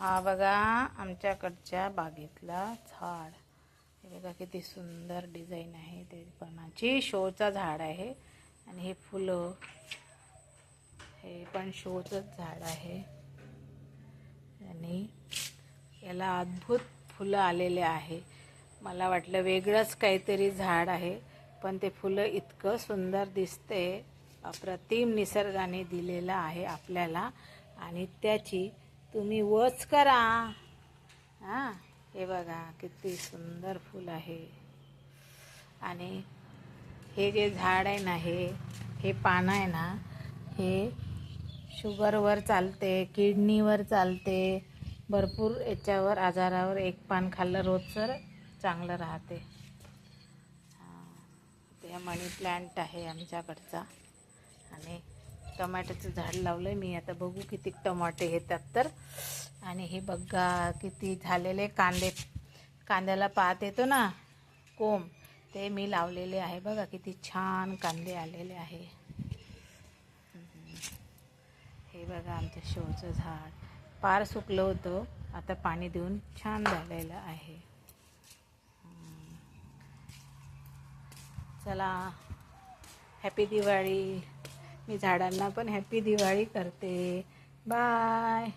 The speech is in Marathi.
हा बघा आमच्याकडच्या बागेतला झाड. हे बघा किती सुंदर डिझाईन आहे. ते कोणाची शोचा झाड आहे. आणि हे फुलं, हे पण शोचंच झाड आहे. आणि याला अद्भुत फुलं आलेले आहे. मला वाटलं वेगळंच काहीतरी झाड आहे, पण ते फुलं इतकं सुंदर दिसते. अप्रतिम निसर्गाने दिलेलं आहे आपल्याला. आणि त्याची तुम्ही वच करा. हां, हे बघा किती सुंदर फूल आहे. आणि हे जे झाड आहे ना, हे पानं आहे ना, हे शुगरवर चालते, किडनीवर चालते, भरपूर याच्यावर आजारावर एक पान खाल्लं रोजचं चांगलं राहते. ते मनी प्लांट आहे आमच्याकडचा. आणि टमाट्याचं झाड लावलं मी. आता बघू किती टमाटे येतात तर. आणि हे बघा किती झालेले कांद्याला पात येतो ना, कोंब, ते मी लावलेले आहे. बघा किती छान कांदे आलेले आहे. हे बघा आमचं शोचं झाड पार सुकलं होतं, आता पाणी देऊन छान झालेलं आहे. चला, हॅपी दिवाळी. मी झाडांना पण हॅपी दिवाळी करते. बाय.